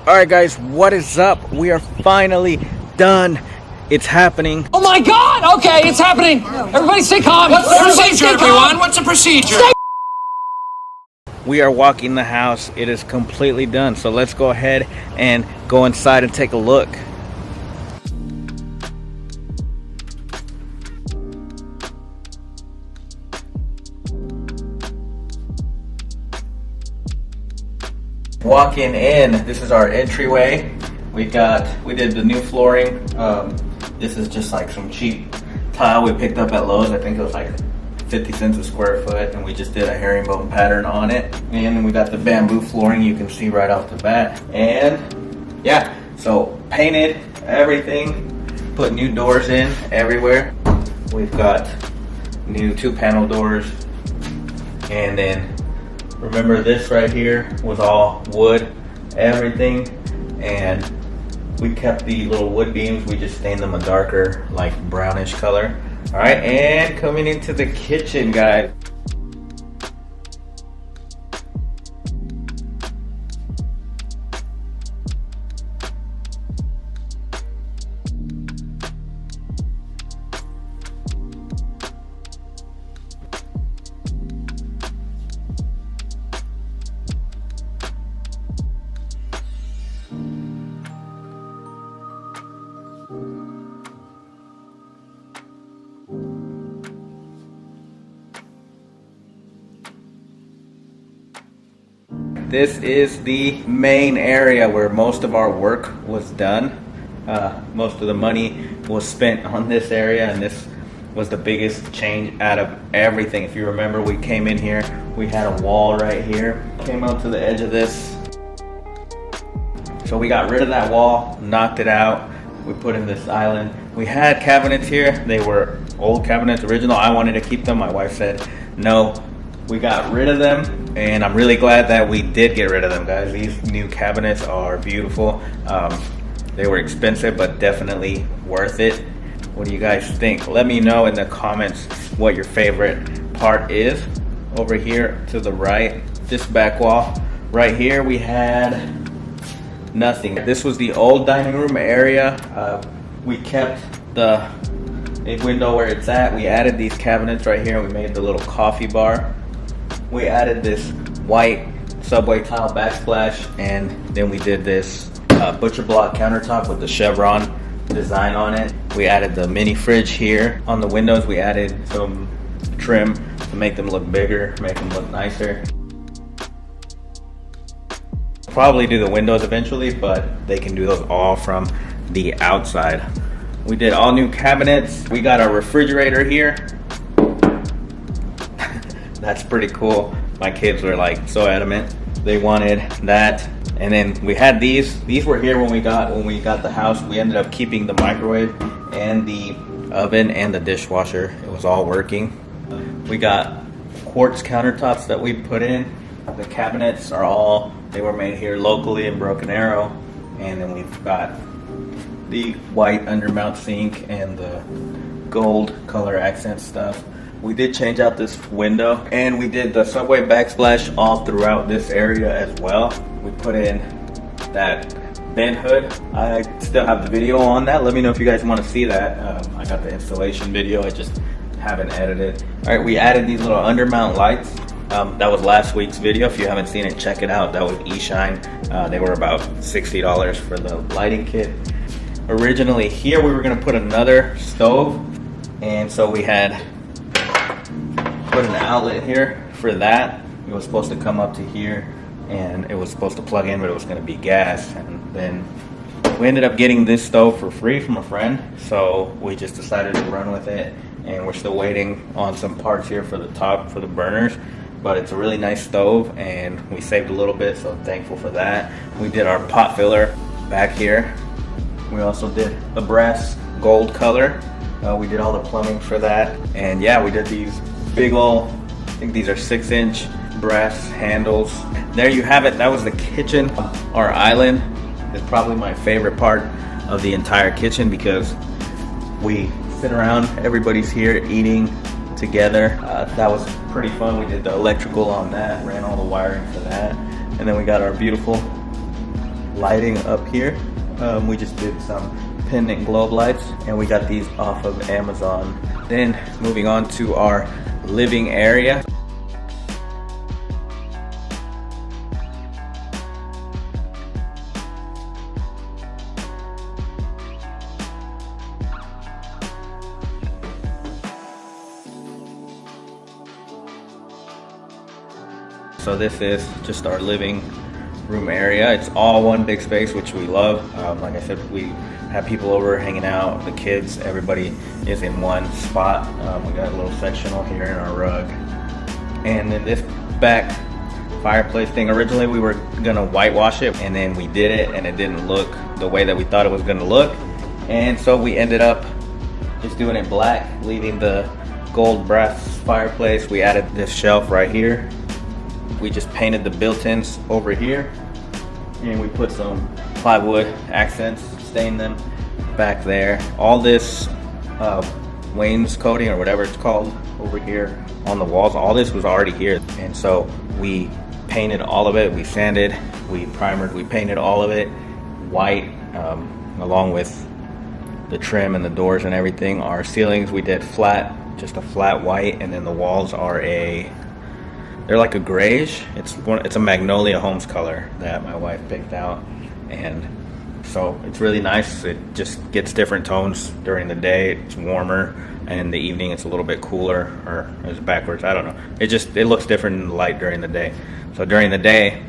Alright guys, what is up? We are finally done. It's happening. Oh my God! Okay, it's happening. Everybody stay calm. What's the procedure, everyone? What's the procedure? We are walking the house. It is completely done. So let's go ahead and go inside and take a look. Walking in, this is our entryway. We did the new flooring. This is just like some cheap tile we picked up at Lowe's. I think it was like 50 cents a square foot, and we just did a herringbone pattern on it. And then we got the bamboo flooring, you can see right off the bat. And yeah, so painted everything, put new doors in everywhere. We've got new 2-panel doors, and then remember this right here was all wood, everything, and we kept the little wood beams, we just stained them a darker, like brownish color. All right, and coming into the kitchen, guys. This is the main area where most of our work was done. Most of the money was spent on this area, and this was the biggest change out of everything. If you remember, we came in here, we had a wall right here, came out to the edge of this. So we got rid of that wall, knocked it out, we put in this island. We had cabinets here, they were old cabinets, original. I wanted to keep them, my wife said no. We got rid of them, and I'm really glad that we did get rid of them, guys. These new cabinets are beautiful. They were expensive, but definitely worth it. What do you guys think? Let me know in the comments what your favorite part is. Over here to the right, this back wall right here, we had nothing. This was the old dining room area. We kept the window where it's at. We added these cabinets right here. We made the little coffee bar. We added this white subway tile backsplash, and then we did this butcher block countertop with the chevron design on it. We added the mini fridge here. On the windows, we added some trim to make them look bigger, make them look nicer. Probably do the windows eventually, but they can do those all from the outside. We did all new cabinets. We got our refrigerator here. That's pretty cool. My kids were like so adamant. They wanted that. And then we had these. These were here when we got the house. We ended up keeping the microwave and the oven and the dishwasher. It was all working. We got quartz countertops that we put in. The cabinets they were made here locally in Broken Arrow. And then we've got the white undermount sink and the gold color accent stuff. We did change out this window, and we did the subway backsplash all throughout this area as well. We put in that vent hood. I still have the video on that. Let me know if you guys want to see that. I got the installation video, I just haven't edited. All right, we added these little undermount lights. That was last week's video. If you haven't seen it, check it out. That was Eshine. They were about $60 for the lighting kit. Originally here we were gonna put another stove, and so we had put an outlet here for that. It was supposed to come up to here, and it was supposed to plug in, but it was going to be gas. And then we ended up getting this stove for free from a friend, so we just decided to run with it. And we're still waiting on some parts here for the top for the burners, but it's a really nice stove, and we saved a little bit, so I'm thankful for that. We did our pot filler back here. We also did the brass gold color. We did all the plumbing for that, and yeah, we did these big old, I think these are 6-inch brass handles. There you have it. That was the kitchen. Our island is probably my favorite part of the entire kitchen because we sit around, everybody's here eating together. That was pretty fun. We did the electrical on that, ran all the wiring for that, and then we got our beautiful lighting up here. We just did some pendant globe lights, and we got these off of Amazon. Then moving on to our living area. So this is just our living room area. It's all one big space, which we love. Like I said, we have people over hanging out, the kids, everybody is in one spot. We got a little sectional here in our rug. And then this back fireplace thing, originally we were gonna whitewash it, and then we did it and it didn't look the way that we thought it was gonna look. And so we ended up just doing it black, leaving the gold brass fireplace. We added this shelf right here. We just painted the built-ins over here, and we put some plywood accents, stained them back there. All this wainscoting or whatever it's called over here on the walls, all this was already here. And so we painted all of it, we sanded, we primered, we painted all of it white, along with the trim and the doors and everything. Our ceilings we did flat, just a flat white, and then the walls are they're like a grayish. It's a Magnolia Homes color that my wife picked out, and so it's really nice. It just gets different tones during the day. It's warmer, and in the evening it's a little bit cooler, or it's backwards. I don't know. It looks different in the light during the day. So during the day,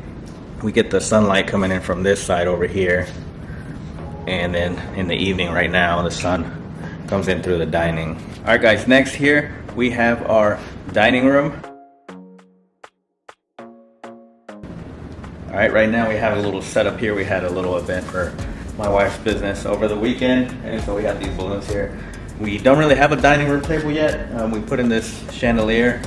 we get the sunlight coming in from this side over here, and then in the evening, right now, the sun comes in through the dining. All right, guys. Next here we have our dining room. All right, right now we have a little setup here. We had a little event for my wife's business over the weekend, and so we have these balloons here. We don't really have a dining room table yet. We put in this chandelier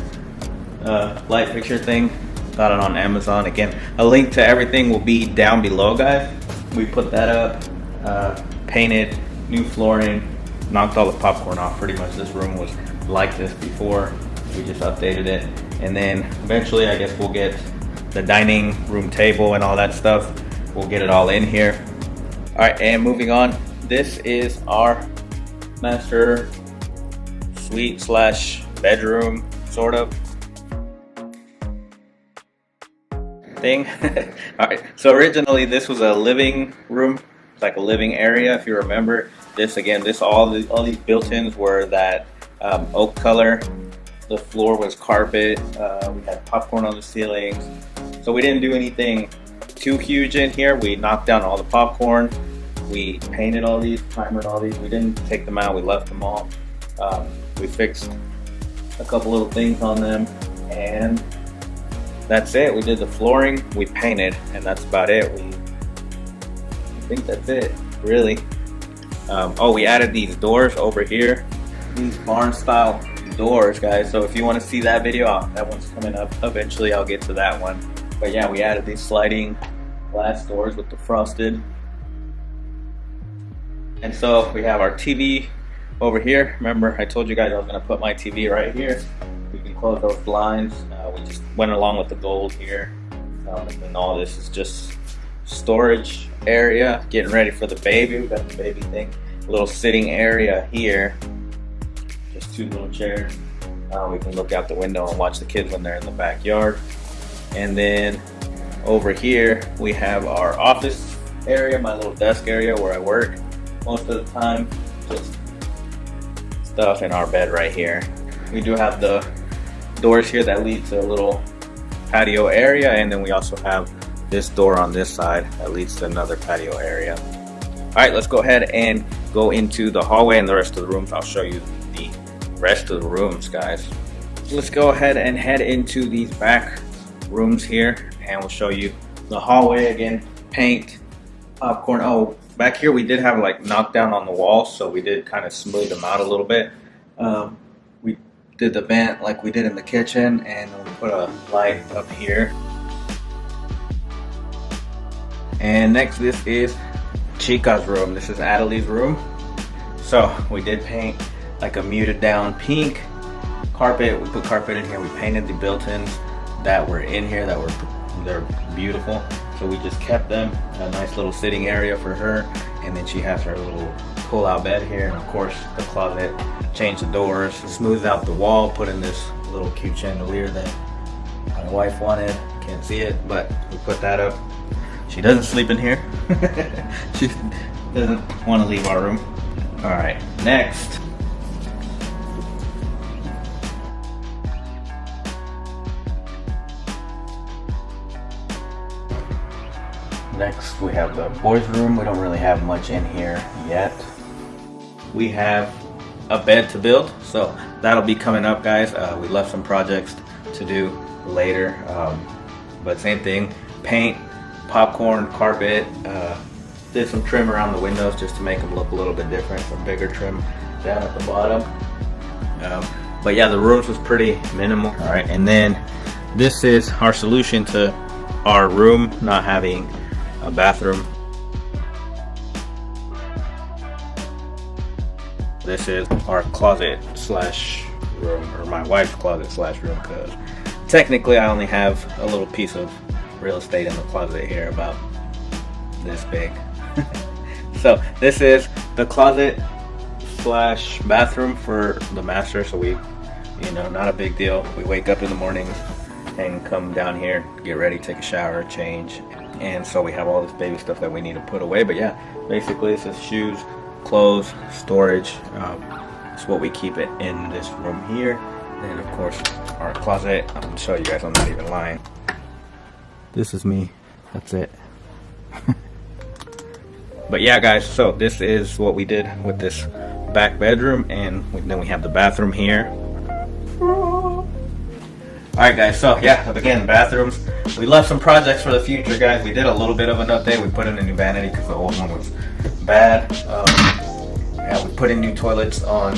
light fixture thing. Got it on Amazon. Again, a link to everything will be down below, guys. We put that up, painted, new flooring, knocked all the popcorn off. Pretty much this room was like this before. We just updated it, and then eventually I guess we'll get the dining room table and all that stuff. We'll get it all in here. All right, and moving on, this is our master suite slash bedroom sort of thing. All right, so originally this was a living room, like a living area. If you remember this, again, all these built-ins were that oak color. The floor was carpet. We had popcorn on the ceilings. So we didn't do anything too huge in here. We knocked down all the popcorn. We painted all these, primered all these. We didn't take them out, we left them all. We fixed a couple little things on them, and that's it. We did the flooring, we painted, and that's about it. I think that's it, really. Oh, we added these doors over here. These barn style doors, guys. So if you want to see that video, that one's coming up. Eventually I'll get to that one. But yeah, we added these sliding glass doors with the frosted. And so we have our TV over here. Remember, I told you guys I was going to put my TV right here. We can close those blinds. We just went along with the gold here. And all this is just storage area, getting ready for the baby. We got the baby thing. A little sitting area here. Just two little chairs. We can look out the window and watch the kids when they're in the backyard. And then over here we have our office area, my little desk area where I work most of the time. Just stuff in our bed right here. We do have the doors here that lead to a little patio area, and then we also have this door on this side that leads to another patio area. All right, let's go ahead and go into the hallway and the rest of the rooms. I'll show you the rest of the rooms, guys. So let's go ahead and head into these back rooms here, and we'll show you the hallway again. Paint, popcorn. Oh, back here we did have like knockdown on the walls, so we did kind of smooth them out a little bit. We did the vent like we did in the kitchen, and we put a light up here. And next, this is Chica's room. This is Adelie's room. So we did paint like a muted down pink carpet. We put carpet in here. We painted the built-ins that were in here they're beautiful. So we just kept them, a nice little sitting area for her, and then she has her little pull-out bed here, and of course the closet. Change the doors, smooth out the wall, put in this little cute chandelier that my wife wanted. Can't see it, but we put that up. She doesn't sleep in here. She doesn't want to leave our room. All right, next. Next, we have the boys' room. We don't really have much in here yet. We have a bed to build, so that'll be coming up, guys. We left some projects to do later, but same thing: paint, popcorn, carpet. Did some trim around the windows just to make them look a little bit different. Some bigger trim down at the bottom. But yeah, the rooms was pretty minimal. All right, and then this is our solution to our room not having a bathroom. This is our closet slash room, or my wife's closet slash room, because technically I only have a little piece of real estate in the closet here, about this big. So this is the closet slash bathroom for the master. So we, you know, not a big deal. We wake up in the mornings and come down here, get ready, take a shower, change. And so we have all this baby stuff that we need to put away. But yeah, basically it's just shoes, clothes, storage. It's what we keep it in this room here. And of course our closet. I'm gonna show you guys, I'm not even lying. This is me, that's it. But yeah, guys, so this is what we did with this back bedroom, and then we have the bathroom here. Alright guys, so yeah, again, bathrooms. We left some projects for the future, guys. We did a little bit of an update. We put in a new vanity because the old one was bad. Yeah, we put in new toilets on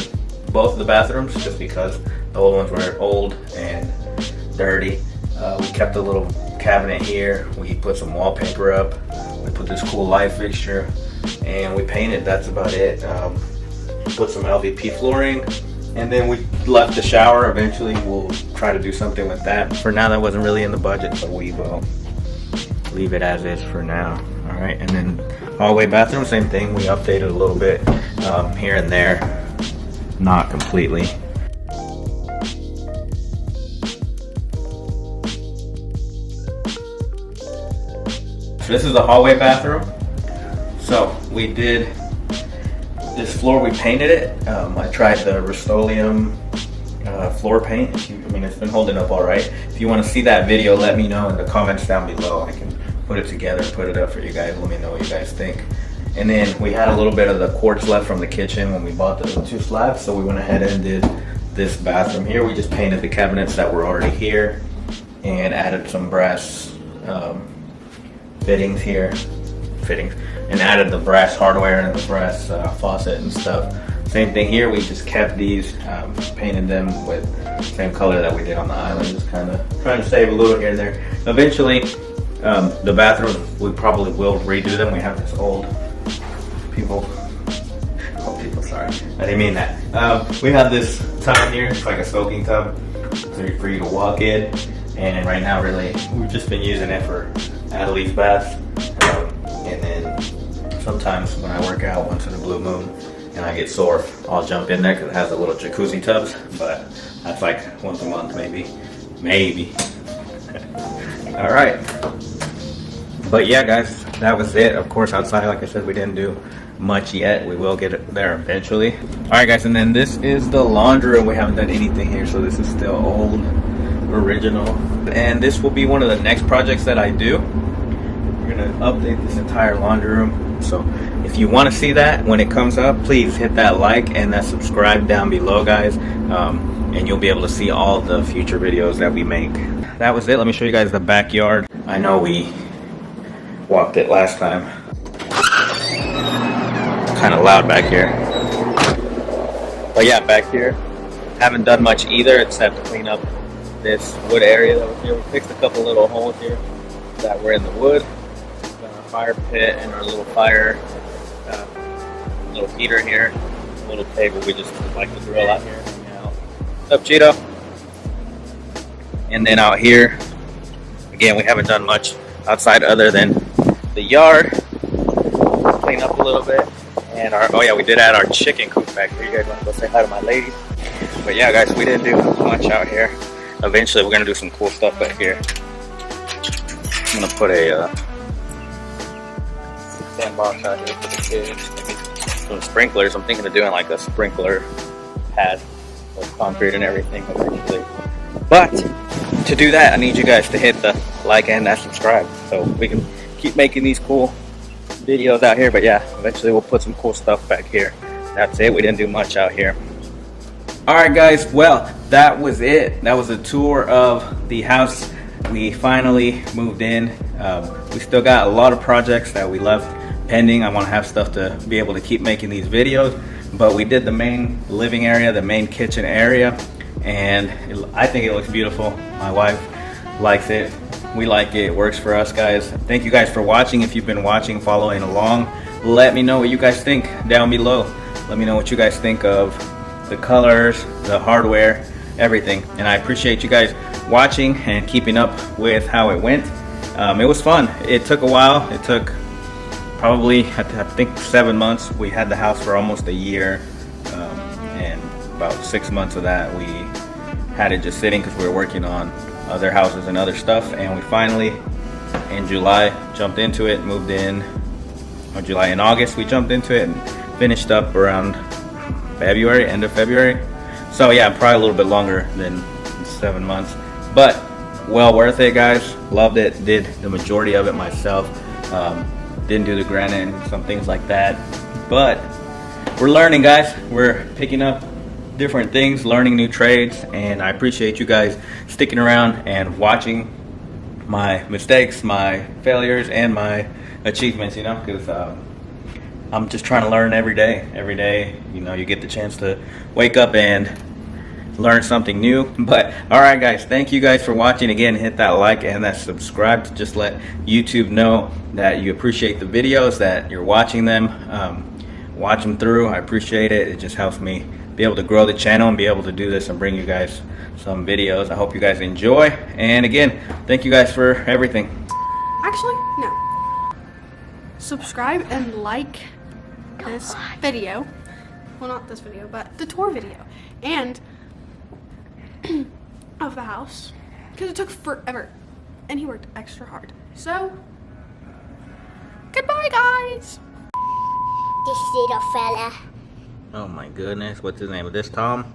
both of the bathrooms just because the old ones were old and dirty. We kept a little cabinet here. We put some wallpaper up. We put this cool light fixture, and we painted. That's about it. Put some LVP flooring, and then we left the shower. Eventually we'll try to do something with that. For now, that wasn't really in the budget, so we will leave it as is for now. All right, and then hallway bathroom, same thing. We updated a little bit here and there, not completely. So this is the hallway bathroom. So we did this floor, we painted it. I tried the Rust-Oleum floor paint. I mean, it's been holding up all right. If you want to see that video, let me know in the comments down below. I can put it together, put it up for you guys. Let me know what you guys think. And then we had a little bit of the quartz left from the kitchen when we bought the 2 slabs, so we went ahead and did this bathroom here. We just painted the cabinets that were already here and added some brass fittings here, and added the brass hardware and the brass faucet and stuff. Same thing here, we just kept these, painted them with the same color that we did on the island, just kind of trying to save a little here and there. Eventually, the bathrooms, we probably will redo them. We have this old sorry, I didn't mean that. We have this tub here, it's like a soaking tub for you to walk in, and right now really, we've just been using it for at-least baths. And then sometimes when I work out once in a blue moon and I get sore, I'll jump in there because it has a little jacuzzi tubs, but that's like once a month maybe. All right, but yeah guys, that was it. Of course outside, like I said, we didn't do much yet. We will get it there eventually. All right guys, and then this is the laundry room. We haven't done anything here, so this is still old, original, and this will be one of the next projects that I do. We're gonna update this entire laundry room. So if you want to see that when it comes up, please hit that like and that subscribe down below, guys, and you'll be able to see all the future videos that we make. That was it. Let me show you guys the backyard. I know we walked it last time. Kind of loud back here, but yeah, back here haven't done much either except clean up this wood area that was here. We fixed a couple little holes here that were in the wood. Got our fire pit and our little fire, little heater here, a little table. We just like to grill out here. What's up, Cheeto? And then out here, again, we haven't done much outside other than the yard. Clean up a little bit. And oh yeah, we did add our chicken coop back here. You guys want to go say hi to my lady? But yeah, guys, we didn't do much out here. Eventually, we're gonna do some cool stuff back here. I'm gonna put a sandbox out here for the kids. Maybe some sprinklers. I'm thinking of doing like a sprinkler pad with concrete and everything eventually. But to do that, I need you guys to hit the like and that subscribe so we can keep making these cool videos out here. But yeah, eventually we'll put some cool stuff back here. That's it. We didn't do much out here. Alright guys, well, that was it. That was a tour of the house. We finally moved in. We still got a lot of projects that we left pending. I want to have stuff to be able to keep making these videos, but we did the main living area, the main kitchen area, and I think it looks beautiful. My wife likes it. We like it. It works for us, guys. Thank you guys for watching. If you've been watching, following along, let me know what you guys think down below. Let me know what you guys think of the colors, the hardware, everything. And I appreciate you guys watching and keeping up with how it went. It was fun. It took a while. It took probably, I think, 7 months. We had the house for almost a year, and about 6 months of that we had it just sitting because we were working on other houses and other stuff. And we finally, in July, jumped into it, moved in. Or July and August, we jumped into it and finished up around February, end of February. So yeah, probably a little bit longer than 7 months, but well worth it, guys. Loved it. Did the majority of it myself. Didn't do the granite and some things like that, but we're learning, guys. We're picking up different things, learning new trades, and I appreciate you guys sticking around and watching my mistakes, my failures, and my achievements, you know, because I'm just trying to learn every day. Every day, you know, you get the chance to wake up and learn something new. But all right, guys, thank you guys for watching. Again, hit that like and that subscribe to just let YouTube know that you appreciate the videos, that you're watching them. Watch them through. I appreciate it. It just helps me be able to grow the channel and be able to do this and bring you guys some videos. I hope you guys enjoy. And again, thank you guys for everything. Actually, no. Subscribe and like this video. Well, not this video, but the tour video. And of the house. Because it took forever. And he worked extra hard. So, goodbye, guys. This little fella. Oh my goodness, what's his name? Is this Tom?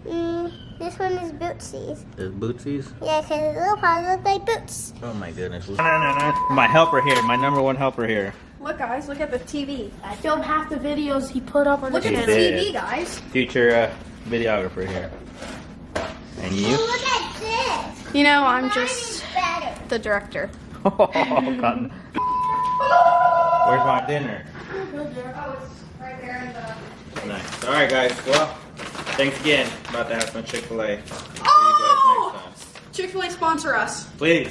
This one is Bootsies. Is Bootsies? Yeah, because his little paws look like boots. Oh my goodness. My helper here, my #1 helper here. Look, guys, look at the TV. I filmed half the videos he put up on Look the at channel. the did. TV, guys. Future videographer here. And you? Look at this. You know, I'm just Better. the director. Oh, Cotton. Where's my dinner? Oh, it's right there in the... Nice. Alright, guys. Well, thanks again. About to have some Chick-fil-A. See you guys Oh! next time. Chick-fil-A sponsor us. Please.